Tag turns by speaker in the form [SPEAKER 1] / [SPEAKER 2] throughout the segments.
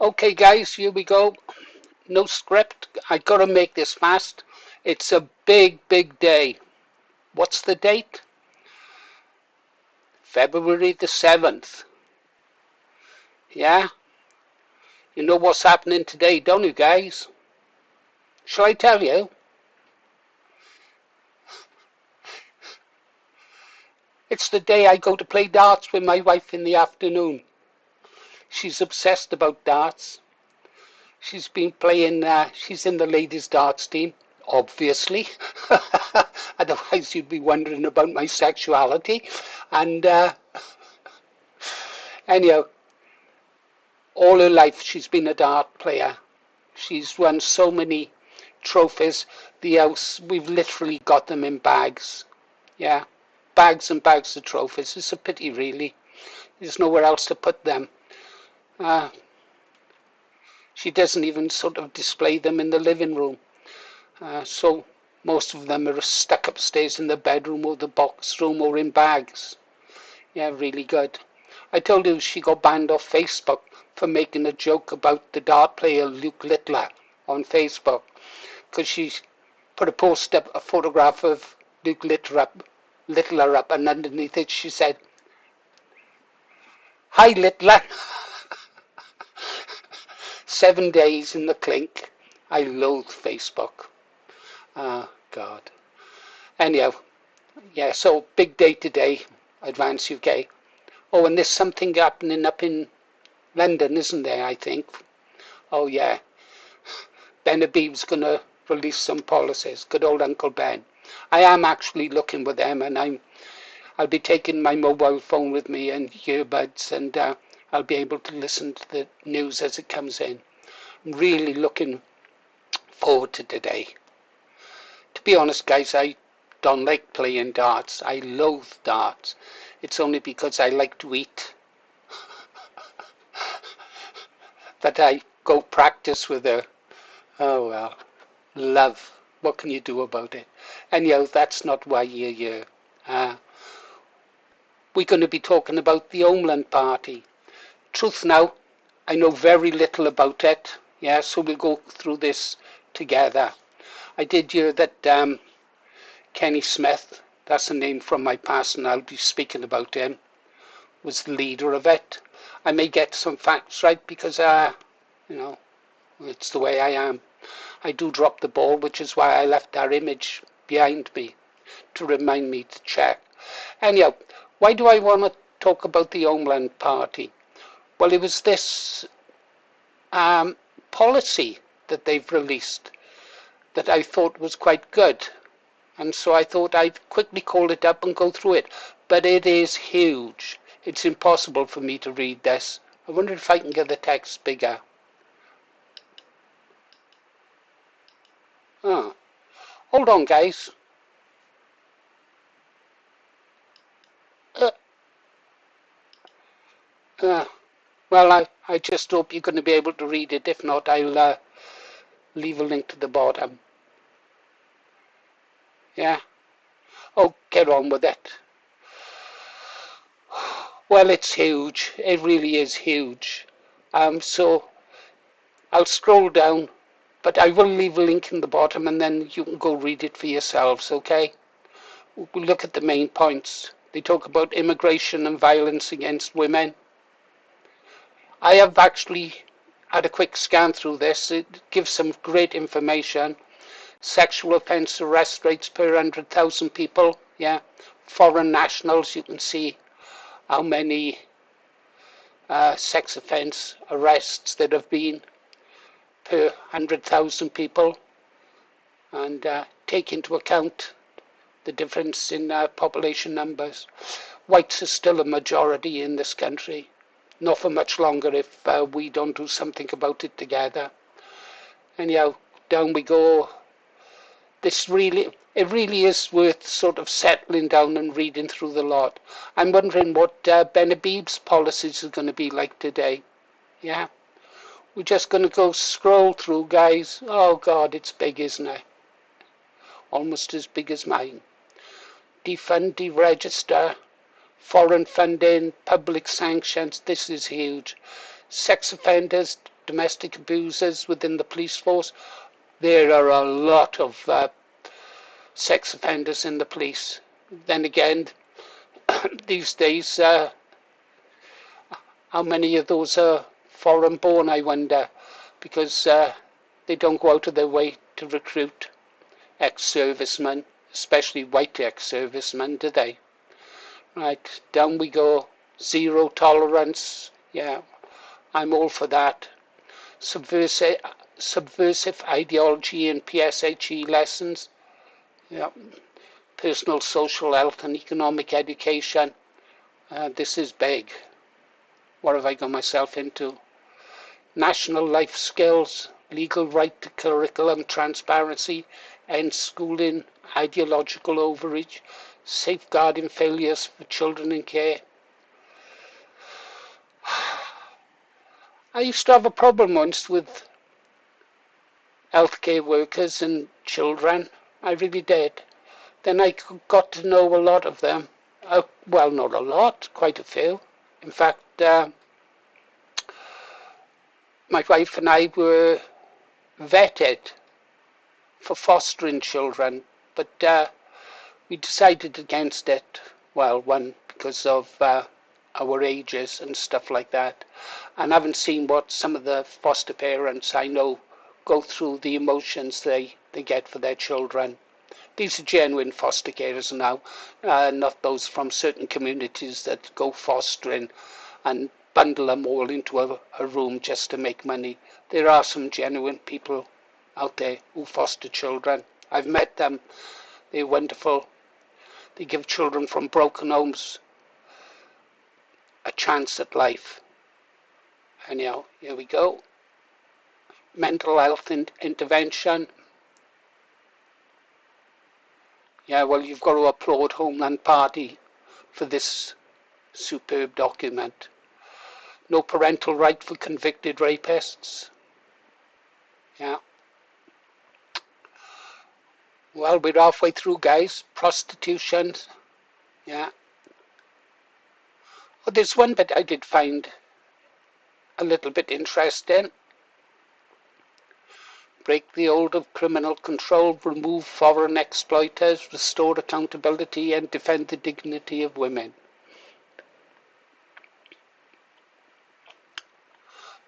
[SPEAKER 1] Okay, guys, here we go. No script. I gotta make this fast. It's a big, big day. What's the date? February the 7th. Yeah? You know what's happening today, don't you, guys? Shall I tell you? It's the day I go to play darts with my wife in the afternoon. She's obsessed about darts. She's been playing, she's in the ladies' darts team, obviously. Otherwise, you'd be wondering about my sexuality. And anyhow, all her life she's been a dart player. She's won so many trophies. The house, we've literally got them in bags. Yeah, bags and bags of trophies. It's a pity, really. There's nowhere else to put them. Uh, she doesn't even sort of display them in the living room. So most of them are stuck upstairs in the bedroom or the box room or in bags. Yeah, really good. I told you she got banned off Facebook for making a joke about the dart player Luke Littler on Facebook because she put a post up, a photograph of Luke Littler up, and underneath it she said, "Hi Littler." 7 days in the clink. I loathe Facebook. Oh God. Anyhow, yeah. So big day today, Advance UK. Oh, and there's something happening up in London, isn't there? I think. Oh yeah. Ben Habib's going to release some policies. Good old Uncle Ben. I am actually looking with them, and I'll be taking my mobile phone with me and earbuds, and I'll be able to listen to the news as it comes in. I'm really looking forward to today. To be honest, guys, I don't like playing darts. I loathe darts. It's only because I like to eat that I go practice with her. Oh well, love. What can you do about it? Anyhow, that's not why you're here. We're going to be talking about the Homeland Party. Truth now, I know very little about it. Yeah, so we'll go through this together. I did hear that Kenny Smith, that's a name from my past, and I'll be speaking about him, was the leader of it. I may get some facts right because, you know, it's the way I am. I do drop the ball, which is why I left that image behind me to remind me to check. Anyhow, why do I want to talk about the Homeland Party? Well, it was this policy that they've released that I thought was quite good. And so I thought I'd quickly call it up and go through it. But it is huge. It's impossible for me to read this. I wonder if I can get the text bigger. Oh, hold on, guys. Uh, uh, well, I just hope you're going to be able to read it. If not, I'll leave a link to the bottom. Yeah? Oh, get on with it. Well, it's huge. It really is huge. So I'll scroll down, but I will leave a link in the bottom and then you can go read it for yourselves, okay? We'll look at the main points. They talk about immigration and violence against women. I have actually had a quick scan through this. It gives some great information. Sexual offence arrest rates per 100,000 people. Yeah, foreign nationals. You can see how many sex offence arrests there have been per 100,000 people, and take into account the difference in population numbers. Whites are still a majority in this country. Not for much longer if we don't do something about it together. Anyhow, down we go. It really is worth sort of settling down and reading through the lot. I'm wondering what Ben Habib's policies are going to be like today. Yeah, we're just going to go scroll through, guys. Oh God, it's big, isn't it? Almost as big as mine. Defund, deregister, foreign funding, public sanctions. This is huge. Sex offenders domestic abusers within the police force. There are a lot of sex offenders in the police. Then again, these days, how many of those are foreign born, I wonder, because they don't go out of their way to recruit ex-servicemen, especially white ex-servicemen, do they? Right, down we go. Zero tolerance. Yeah, I'm all for that. Subversive ideology in PSHE lessons. Yeah, personal, social, health and economic education. This is big. What have I got myself into? National life skills, legal right to curriculum transparency, end schooling, ideological overreach, safeguarding failures for children in care. I used to have a problem once with healthcare workers and children. I really did. Then I got to know a lot of them. Well, not a lot, quite a few. In fact, my wife and I were vetted for fostering children, but we decided against it. Well, one, because of our ages and stuff like that, and haven't seen what some of the foster parents I know go through, the emotions they get for their children. These are genuine foster carers now, not those from certain communities that go fostering and bundle them all into a room just to make money. There are some genuine people out there who foster children. I've met them. They're wonderful. They give children from broken homes a chance at life. Anyhow, here we go. Mental health intervention. Yeah, well, you've got to applaud Homeland Party for this superb document. No parental right for convicted rapists. Yeah. Well, we're halfway through, guys. Prostitution. Yeah. Well, there's one bit I did find a little bit interesting. Break the hold of criminal control, remove foreign exploiters, restore accountability and defend the dignity of women.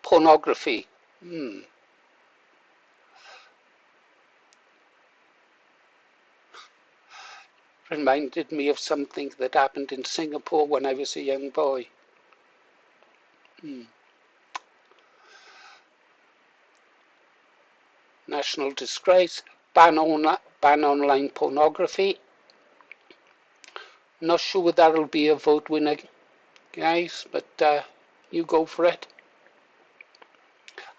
[SPEAKER 1] Pornography. Reminded me of something that happened in Singapore when I was a young boy. National disgrace. Ban online pornography. Not sure that'll be a vote winner, guys, but you go for it.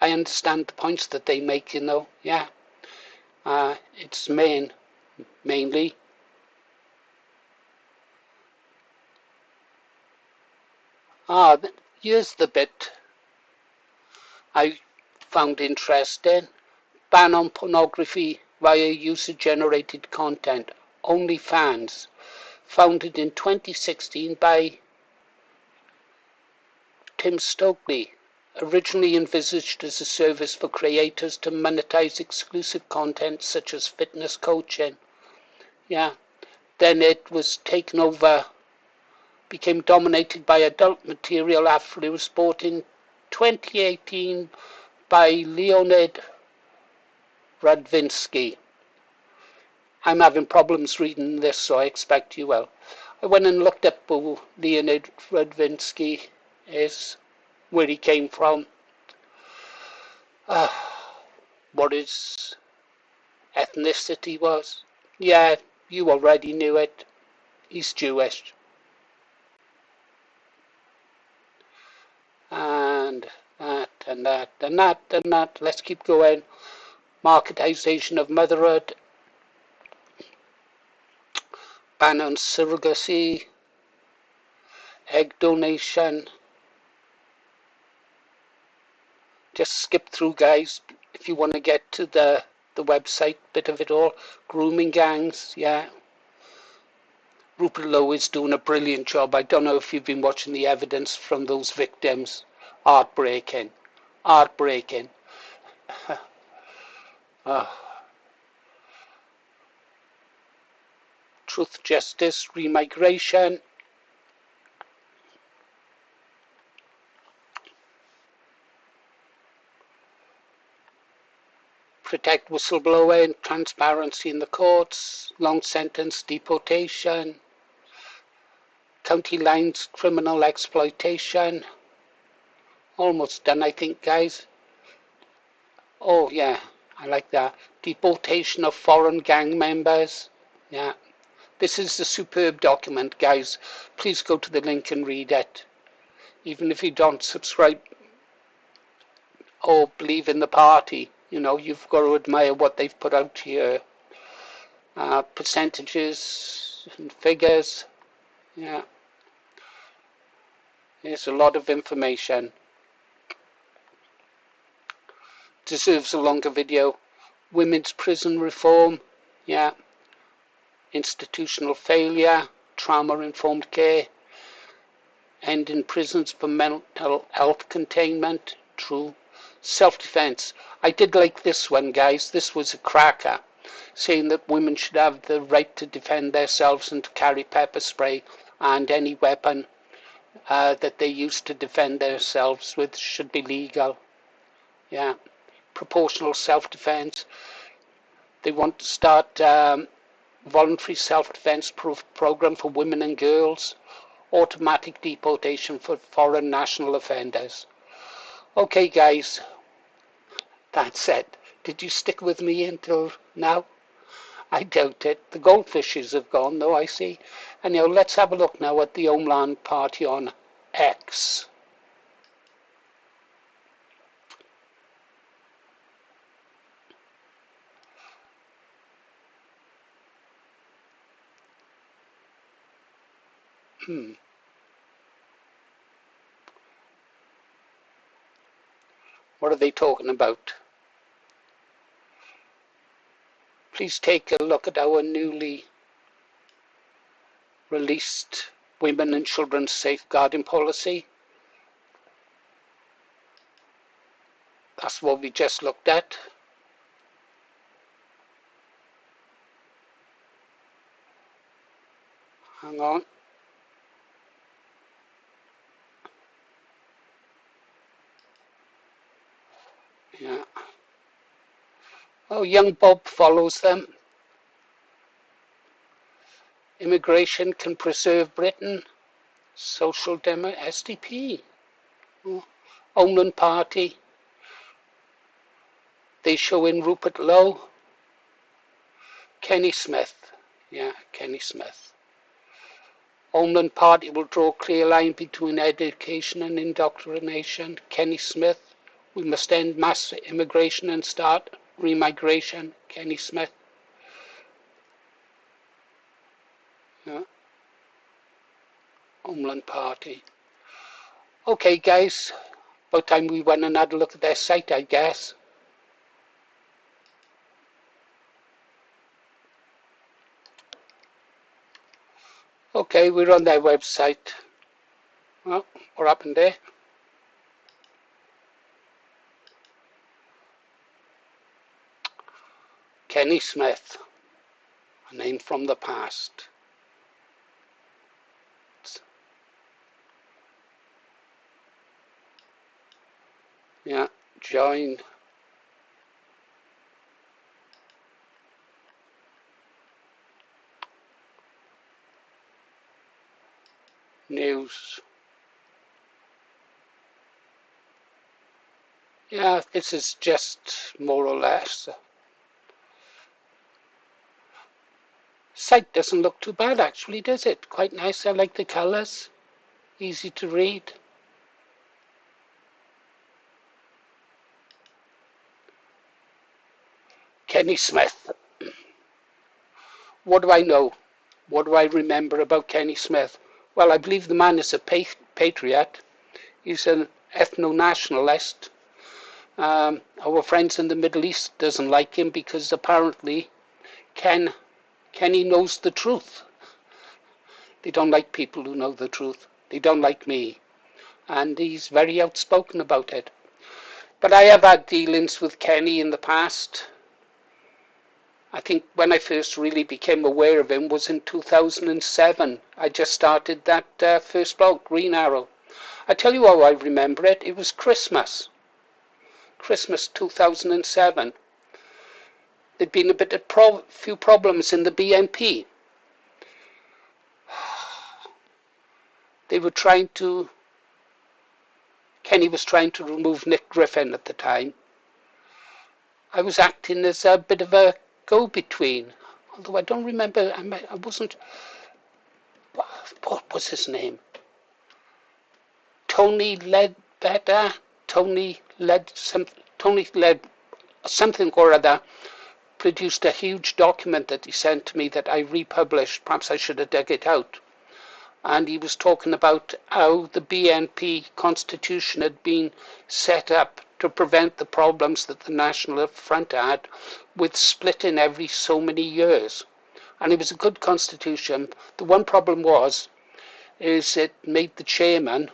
[SPEAKER 1] I understand the points that they make, yeah. It's mainly. Here's the bit I found interesting. Ban on pornography via user-generated content. OnlyFans, founded in 2016 by Tim Stokely, originally envisaged as a service for creators to monetize exclusive content such as fitness coaching. Yeah. Then it was taken over, became dominated by adult material after it was bought in 2018 by Leonid Radvinsky. I'm having problems reading this, so I expect you will. I went and looked up who Leonid Radvinsky is, where he came from, what his ethnicity was. Yeah, you already knew it. He's Jewish. And that, and that, and that, and that. Let's keep going. Marketization of motherhood. Ban on surrogacy. Egg donation. Just skip through, guys, if you want to get to the website bit of it all. Grooming gangs, yeah. Rupert Lowe is doing a brilliant job. I don't know if you've been watching the evidence from those victims. Heartbreaking. Heartbreaking. uh, Truth, justice, remigration. Protect whistleblower and transparency in the courts. Long sentence deportation. County lines criminal exploitation. Almost done, I think, guys. Oh, yeah, I like that. Deportation of foreign gang members. Yeah. This is a superb document, guys. Please go to the link and read it. Even if you don't subscribe or believe in the party, you've got to admire what they've put out here. Percentages and figures. Yeah, there's a lot of information. Deserves a longer video. Women's prison reform. Yeah. Institutional failure. Trauma-informed care. Ending prisons for mental health containment. True. Self-defense. I did like this one, guys. This was a cracker, saying that women should have the right to defend themselves and to carry pepper spray, and any weapon that they use to defend themselves with should be legal. Yeah. Proportional self-defense. They want to start voluntary self-defense program for women and girls. Automatic deportation for foreign national offenders. Okay, guys, that's it. Did you stick with me until now? I doubt it. The goldfishes have gone, though, I see. Anyhow, let's have a look now at the Homeland Party on X. What are they talking about? Please take a look at our newly released Women and Children's Safeguarding Policy. That's what we just looked at. Hang on. Yeah. Oh, young Bob follows them. Immigration can preserve Britain. Social Demo SDP. Oh. Homeland Party. They show in Rupert Lowe. Kenny Smith. Yeah, Kenny Smith. Homeland Party will draw a clear line between education and indoctrination. Kenny Smith. We must end mass immigration and start remigration. Kenny Smith. Yeah. Homeland Party. Okay, guys. About time we went and had a look at their site, I guess. Okay, we're on their website. Well, what happened there? Kenny Smith, a name from the past. Yeah, join. News. Yeah, this is just more or less. Site doesn't look too bad actually, does it? Quite nice. I like the colours. Easy to read. Kenny Smith. What do I know? What do I remember about Kenny Smith? Well, I believe the man is a patriot. He's an ethno-nationalist. Our friends in the Middle East doesn't like him because apparently Kenny knows the truth. They don't like people who know the truth. They don't like me. And he's very outspoken about it. But I have had dealings with Kenny in the past. I think when I first really became aware of him was in 2007. I just started that first blog, Green Arrow. I tell you how I remember it. It was Christmas. Christmas 2007. There'd been a bit of few problems in the BNP. They were trying to, Kenny was trying to remove Nick Griffin at the time. I was acting as a bit of a go-between, although I don't remember, I wasn't, what was his name? Tony Ledbetter? Tony Led something or other produced a huge document that he sent to me that I republished. Perhaps I should have dug it out. And he was talking about how the BNP constitution had been set up to prevent the problems that the National Front had with splitting every so many years. And it was a good constitution. The one problem is it made the chairman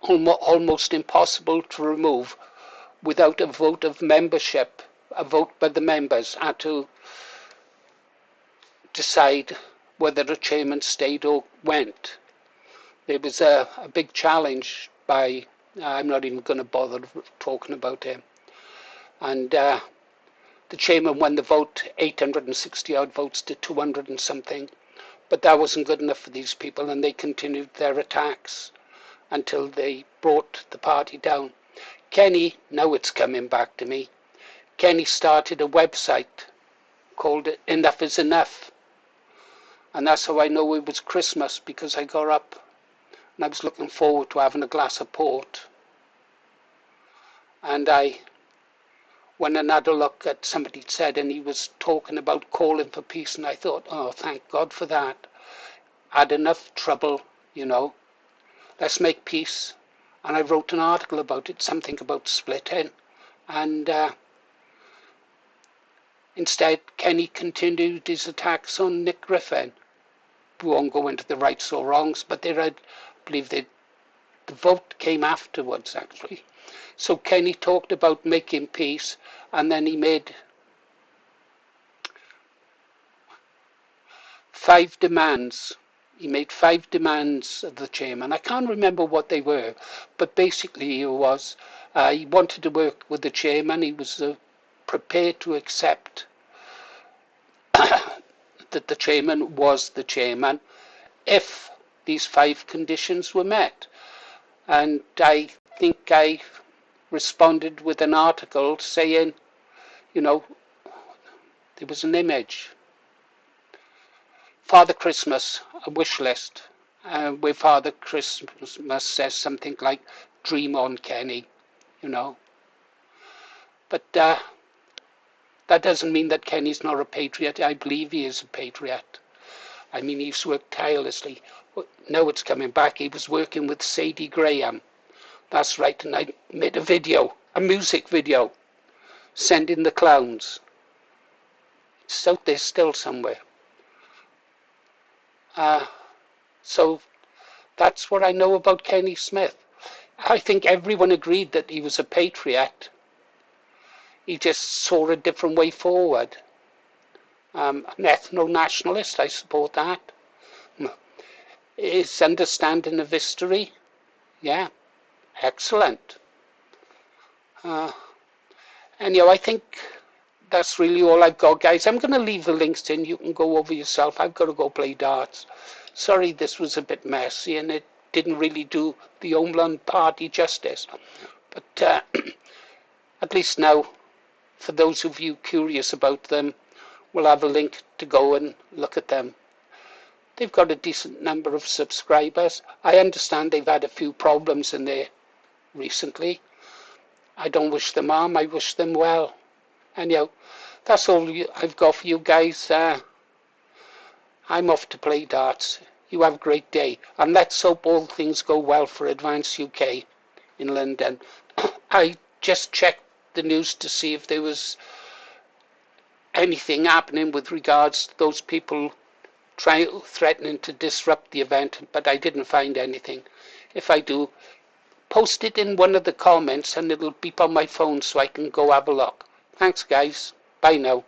[SPEAKER 1] almost impossible to remove without a vote of membership. A vote by the members had to decide whether the chairman stayed or went. There was a big challenge by, I'm not even going to bother talking about him. And the chairman won the vote, 860 odd votes to 200 and something. But that wasn't good enough for these people, and they continued their attacks until they brought the party down. Kenny, now it's coming back to me, Kenny started a website called Enough is Enough. And that's how I know it was Christmas, because I got up and I was looking forward to having a glass of port. And I went and had a look at somebody said, and he was talking about calling for peace, and I thought, oh, thank God for that. I had enough trouble, let's make peace. And I wrote an article about it, something about splitting. And instead, Kenny continued his attacks on Nick Griffin. We won't go into the rights or wrongs, but I believe the vote came afterwards, actually. So Kenny talked about making peace, and then he made 5 demands. He made 5 demands of the chairman. I can't remember what they were, but basically he wanted to work with the chairman. He was prepared to accept that the chairman was the chairman if these 5 conditions were met. And I think I responded with an article saying, there was an image. Father Christmas, a wish list, where Father Christmas says something like, dream on, Kenny, But that doesn't mean that Kenny's not a patriot. I believe he is a patriot. I mean, he's worked tirelessly. Now it's coming back. He was working with Sadie Graham. That's right. And I made a music video, Sending the Clowns. It's out there still somewhere. So that's what I know about Kenny Smith. I think everyone agreed that he was a patriot. He just saw a different way forward. An ethno-nationalist, I support that. His understanding of history, yeah, excellent. Anyhow, I think that's really all I've got, guys. I'm going to leave the links in. You can go over yourself. I've got to go play darts. Sorry this was a bit messy and it didn't really do the Homeland party justice. But at least now, for those of you curious about them, we'll have a link to go and look at them. They've got a decent number of subscribers. I understand they've had a few problems in there recently. I don't wish them harm, I wish them well. Anyhow, that's all I've got for you guys. I'm off to play darts. You have a great day. And let's hope all things go well for Advance UK in London. I just checked the news to see if there was anything happening with regards to those people threatening to disrupt the event, but I didn't find anything. If I do, post it in one of the comments and it'll beep on my phone so I can go have a look. Thanks, guys. Bye now.